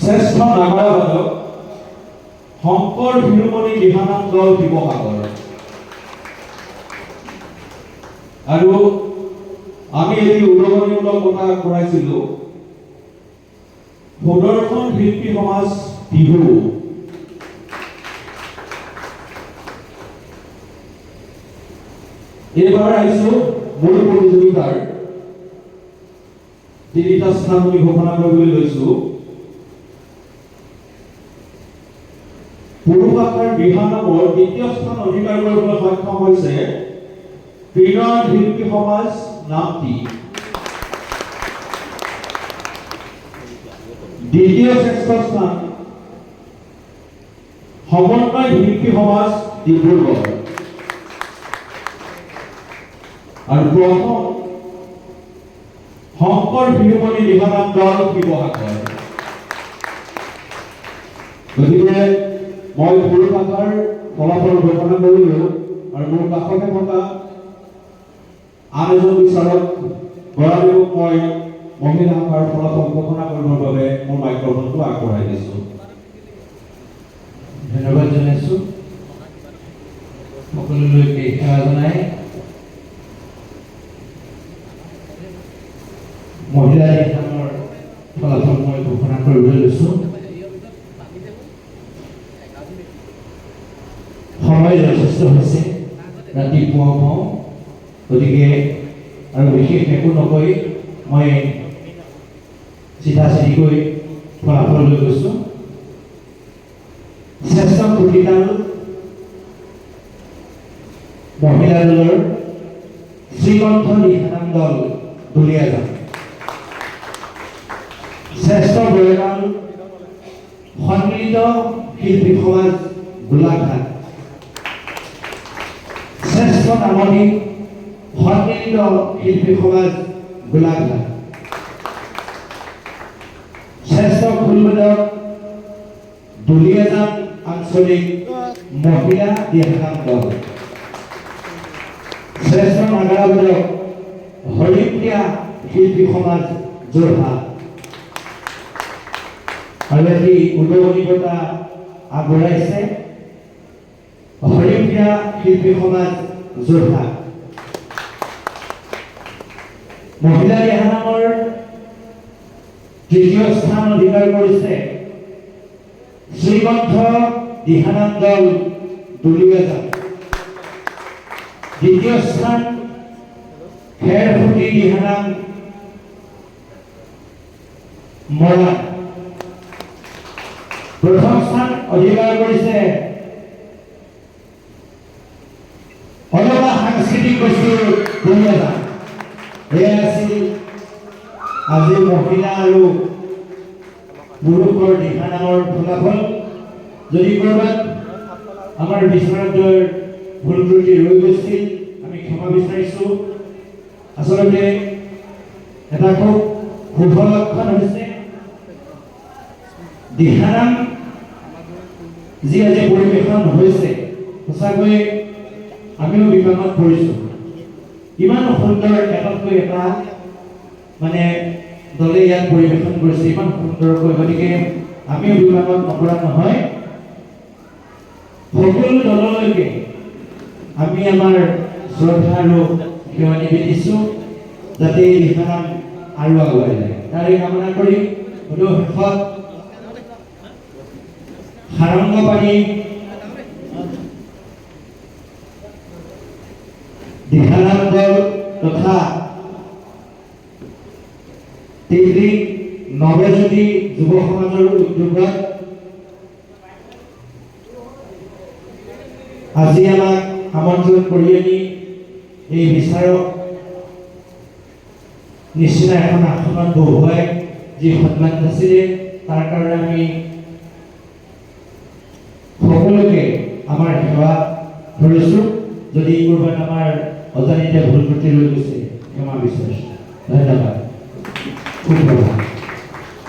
শ্ৰেষ্ঠ নাগৰাবাদক শংকৰ শিৰোমণি দিহানাম দল শিৱসাগৰ। আৰু আমি এটি উদগনিমূলক কথা কৰাইছিলো সুদৰ্শন শিল্পী সমাজ বিহু। এইবাৰ আহিছো মূল প্ৰতিযোগিতাৰ তিনিটা স্থান আমি ঘোষণা কৰিবলৈ লৈছো। পুৰুষ শাখাৰ দিহানামৰ দ্বিতীয় স্থান অধিকাৰ কৰিবলৈ সক্ষম হৈছে বিনয় শিল্পী সমাজ নামটি। দ্বিতীয় শ্ৰেষ্ঠ স্থান সমন্বয় শিল্পী সমাজ ডিব্ৰুগড়। আৰু প্ৰথম শংকৰ শিৰোমণি দিহানাম দল শিৱসাগৰ। গতিকে মই পুৰুষ শাখাৰ ফলাফল ঘোষণা কৰিলো আৰু মোৰ কাষতে থকা আন এজন বিচাৰক গৰাকীক মই মহিলা শাখাৰ ফলাফল ঘোষণা কৰিবৰ বাবে মোৰ মাইক্ৰফোনটো আগবঢ়াই দিছো। ধন্যবাদ জনাইছো সকলোলৈকে সেৱা জনাই মহিলা দিহানামৰ ফলাফল মই ঘোষণা কৰিবলৈ লৈছো। সময় যথেষ্ট হৈছে, ৰাতিপুৱা পাওঁ, গতিকে আৰু বিশেষ একো নকৈ মই চিধা চিধিকৈ ফলাফল লৈ গৈছো। শ্ৰেষ্ঠ প্ৰতিদান মহিলা দলৰ শ্ৰীকণ্ঠ দিহানাম দল দুলীয়াজান। শ্ৰেষ্ঠ বয়গান সন্মিলিত শিল্পী সমাজ গোলাঘাট। শ্ৰেষ্ঠ নামনি সন্মিলিত শিল্পী সমাজ গোলাঘাট। শ্ৰেষ্ঠ খোলবাদক দুলীয়াজান আঞ্চলিক মহিলা দিহানাম দল। শ্ৰেষ্ঠ নাগৰাবাদক হৰিপ্ৰিয়া শিল্পী সমাজ যোৰহাট। আৰু এটি উদগনি বঁটা আগবঢ়াইছে হৰিপ্ৰিয়া শিল্পী সমাজ যোৰহাট। মহিলা দিহানামৰ তৃতীয় স্থান অধিকাৰ কৰিছে শ্ৰীকণ্ঠ দিহানাম দল দুলীয়াজান। দ্বিতীয় স্থান খেৰফুটি দিহানাম মৰাণ। প্ৰথম স্থান অধিকাৰ কৰিছে অলপা সাংস্কৃতিক গোষ্ঠীৰ দুলীয়াজান। এয়া আছিল আজি মহিলা আৰু পুৰুষৰ দিহানামৰ ফলাফল। যদি ক'ৰবাত আমাৰ বিচাৰকদ্বয়ৰ ভুল ত্ৰুটি ৰৈ গৈছিল আমি ক্ষমা বিচাৰিছো। আচলতে এটা খুব শুভ লক্ষণ হৈছে দিহানাম যি আজি পৰিৱেশন হৈছে, সঁচাকৈ আমিও বিপাঙত পৰিছো। ইমান সুন্দৰ এটাতকৈ এটা মানে দলে ইয়াত পৰিৱেশন কৰিছে ইমান সুন্দৰকৈ, গতিকে আমিও বিপাঙত নপৰা নহয়। সকলো দললৈকে আমি আমাৰ শ্ৰদ্ধা আৰু সেৱা নিবেদিছো যাতে এই দিহানাম আৰু আগুৱাই যায় তাৰে কামনা কৰি শেষত সাৰংগপানী দিহানাম দল তথা তিলি নৱজ্যোতি যুৱ সমাজৰ উদ্যোগত আজি আমাক আমন্ত্ৰণ কৰি আনি এই বিচাৰক নিচিনা এখন আসনত বহুৱাই যি সন্মান আছিলে তাৰ কাৰণে আমি সকলোকে আমাৰ সেৱা ধৰিছো। যদি ক'ৰবাত আমাৰ অজানিতে ভুল ত্ৰুটি ৰৈ গৈছে ক্ষমা বিচাৰিছো। ধন্যবাদ।